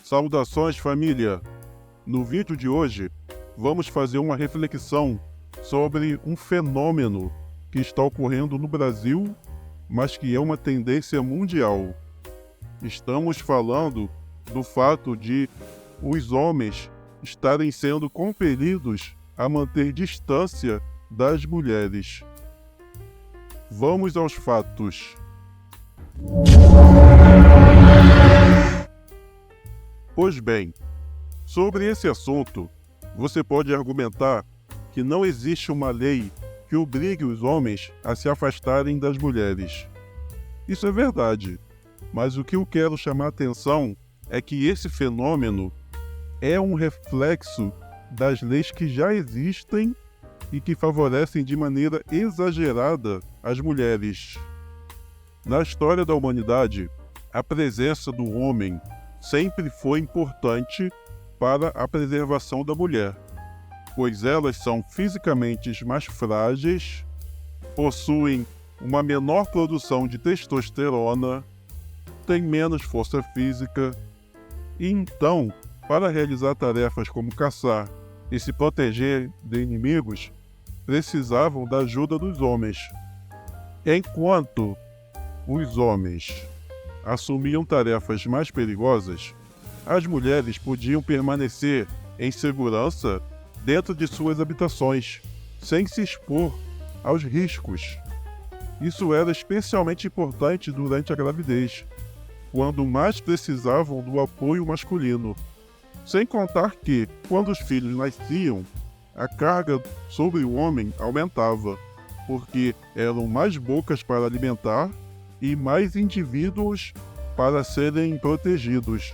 Saudações, família! No vídeo de hoje, vamos fazer uma reflexão sobre um fenômeno que está ocorrendo no Brasil, mas que é uma tendência mundial. Estamos falando do fato de os homens estarem sendo compelidos a manter distância das mulheres. Vamos aos fatos. Pois bem, sobre esse assunto, você pode argumentar que não existe uma lei que obrigue os homens a se afastarem das mulheres. Isso é verdade, mas o que eu quero chamar a atenção é que esse fenômeno é um reflexo das leis que já existem e que favorecem de maneira exagerada as mulheres. Na história da humanidade, a presença do homem sempre foi importante para a preservação da mulher, pois elas são fisicamente mais frágeis, possuem uma menor produção de testosterona, têm menos força física, e então, para realizar tarefas como caçar e se proteger de inimigos, precisavam da ajuda dos homens. Enquanto os homens assumiam tarefas mais perigosas, as mulheres podiam permanecer em segurança dentro de suas habitações, sem se expor aos riscos. Isso era especialmente importante durante a gravidez, quando mais precisavam do apoio masculino. Sem contar que, quando os filhos nasciam, a carga sobre o homem aumentava, porque eram mais bocas para alimentar e mais indivíduos para serem protegidos.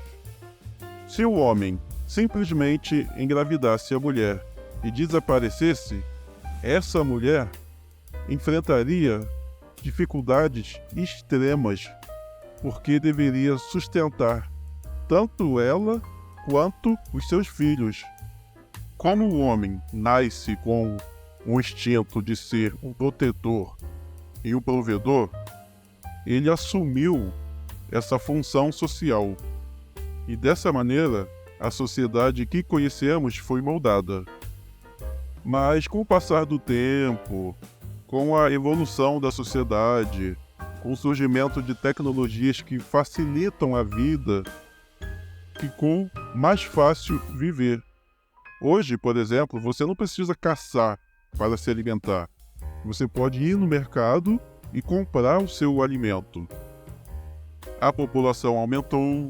Se o homem simplesmente engravidasse a mulher e desaparecesse, essa mulher enfrentaria dificuldades extremas, porque deveria sustentar tanto ela quanto os seus filhos. Como o homem nasce com o instinto de ser um protetor e um provedor, ele assumiu essa função social. E dessa maneira, a sociedade que conhecemos foi moldada. Mas com o passar do tempo, com a evolução da sociedade, com o surgimento de tecnologias que facilitam a vida, ficou mais fácil viver. Hoje, por exemplo, você não precisa caçar para se alimentar. Você pode ir no mercado e comprar o seu alimento. A população aumentou,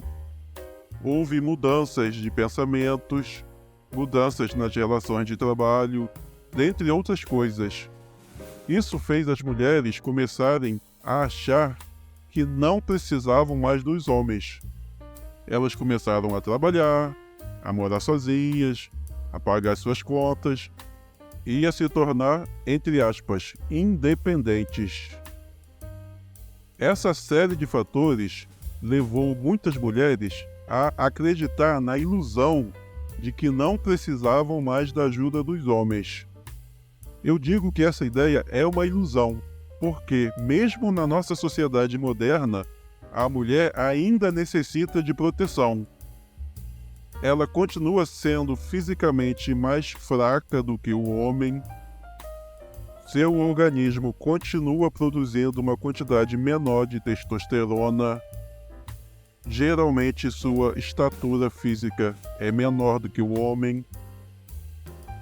houve mudanças de pensamentos, mudanças nas relações de trabalho, dentre outras coisas. Isso fez as mulheres começarem a achar que não precisavam mais dos homens. Elas começaram a trabalhar, a morar sozinhas, a pagar suas contas e a se tornar, entre aspas, independentes. Essa série de fatores levou muitas mulheres a acreditar na ilusão de que não precisavam mais da ajuda dos homens. Eu digo que essa ideia é uma ilusão, porque mesmo na nossa sociedade moderna, a mulher ainda necessita de proteção. Ela continua sendo fisicamente mais fraca do que o homem. Seu organismo continua produzindo uma quantidade menor de testosterona. Geralmente sua estatura física é menor do que o homem.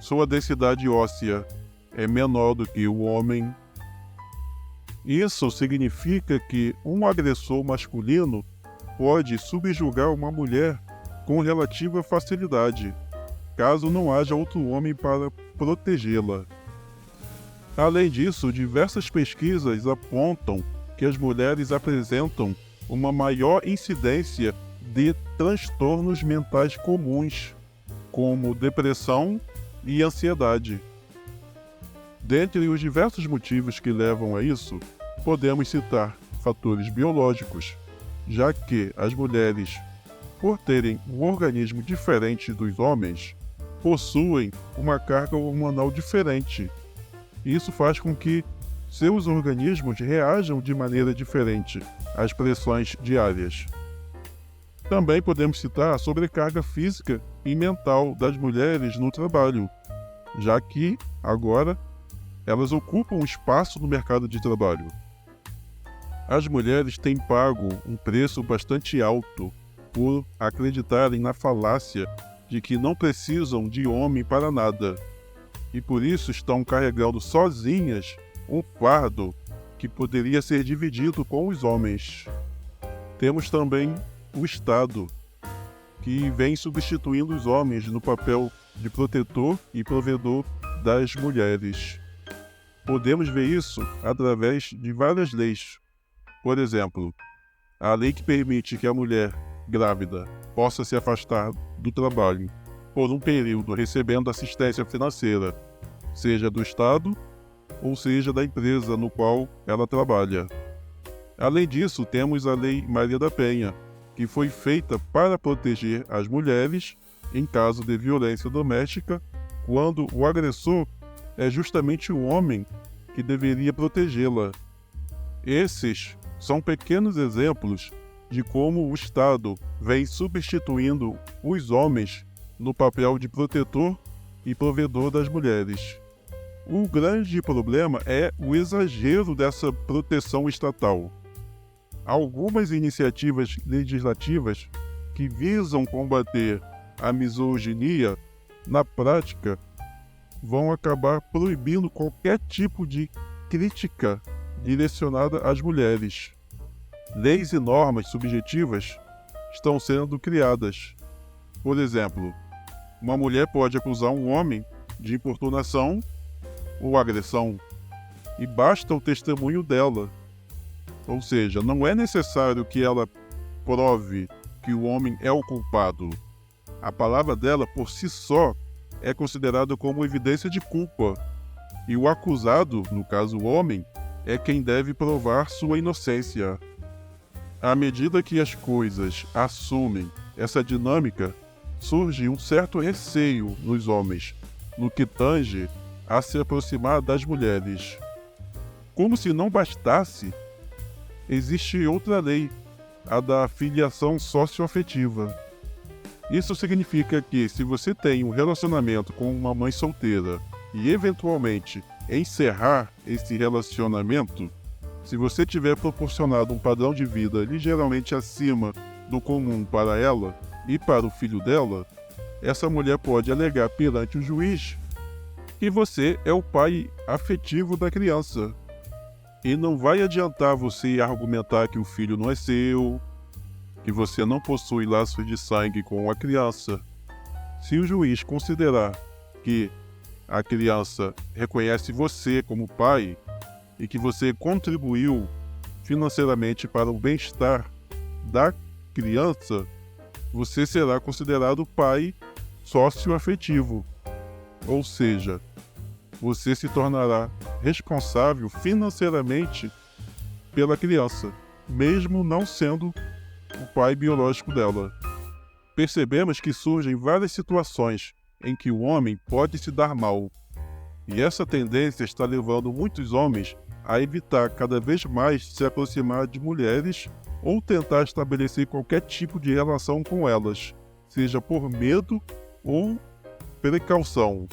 Sua densidade óssea é menor do que o homem. Isso significa que um agressor masculino pode subjugar uma mulher com relativa facilidade, caso não haja outro homem para protegê-la. Além disso, diversas pesquisas apontam que as mulheres apresentam uma maior incidência de transtornos mentais comuns, como depressão e ansiedade. Dentre os diversos motivos que levam a isso, podemos citar fatores biológicos, já que as mulheres, por terem um organismo diferente dos homens, possuem uma carga hormonal diferente. Isso faz com que seus organismos reajam de maneira diferente às pressões diárias. Também podemos citar a sobrecarga física e mental das mulheres no trabalho, já que, agora, elas ocupam um espaço no mercado de trabalho. As mulheres têm pago um preço bastante alto por acreditarem na falácia de que não precisam de homem para nada, e por isso estão carregando sozinhas um fardo que poderia ser dividido com os homens. Temos também o Estado, que vem substituindo os homens no papel de protetor e provedor das mulheres. Podemos ver isso através de várias leis. Por exemplo, a lei que permite que a mulher grávida possa se afastar do trabalho por um período recebendo assistência financeira, seja do Estado ou seja da empresa no qual ela trabalha. Além disso, temos a Lei Maria da Penha, que foi feita para proteger as mulheres em caso de violência doméstica, quando o agressor é justamente o homem que deveria protegê-la. Esses são pequenos exemplos de como o Estado vem substituindo os homens no papel de protetor e provedor das mulheres. O grande problema é o exagero dessa proteção estatal. Algumas iniciativas legislativas que visam combater a misoginia, na prática, vão acabar proibindo qualquer tipo de crítica direcionada às mulheres. Leis e normas subjetivas estão sendo criadas. Por exemplo, uma mulher pode acusar um homem de importunação ou agressão, e basta o testemunho dela. Ou seja, não é necessário que ela prove que o homem é o culpado. A palavra dela, por si só, é considerada como evidência de culpa. E o acusado, no caso o homem, é quem deve provar sua inocência. À medida que as coisas assumem essa dinâmica, surge um certo receio nos homens, no que tange a se aproximar das mulheres. Como se não bastasse, existe outra lei, a da filiação socioafetiva. Isso significa que, se você tem um relacionamento com uma mãe solteira e eventualmente encerrar esse relacionamento, se você tiver proporcionado um padrão de vida ligeiramente acima do comum para ela e para o filho dela, essa mulher pode alegar perante o juiz que você é o pai afetivo da criança. E não vai adiantar você argumentar que o filho não é seu, que você não possui laços de sangue com a criança. Se o juiz considerar que a criança reconhece você como pai e que você contribuiu financeiramente para o bem-estar da criança, você será considerado pai socioafetivo. Ou seja, você se tornará responsável financeiramente pela criança, mesmo não sendo o pai biológico dela. Percebemos que surgem várias situações em que o homem pode se dar mal, e essa tendência está levando muitos homens a evitar cada vez mais se aproximar de mulheres ou tentar estabelecer qualquer tipo de relação com elas, seja por medo ou precaução.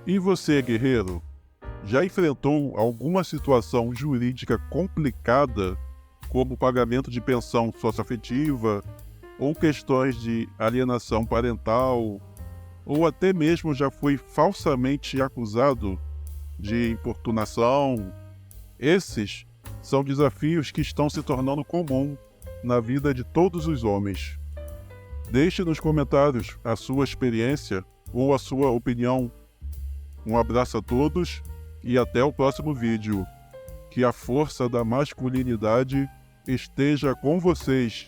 E você, guerreiro, já enfrentou alguma situação jurídica complicada, como pagamento de pensão socioafetiva, ou questões de alienação parental, ou até mesmo já foi falsamente acusado de importunação? Esses são desafios que estão se tornando comum na vida de todos os homens. Deixe nos comentários a sua experiência ou a sua opinião. Um abraço a todos e até o próximo vídeo. Que a força da masculinidade esteja com vocês.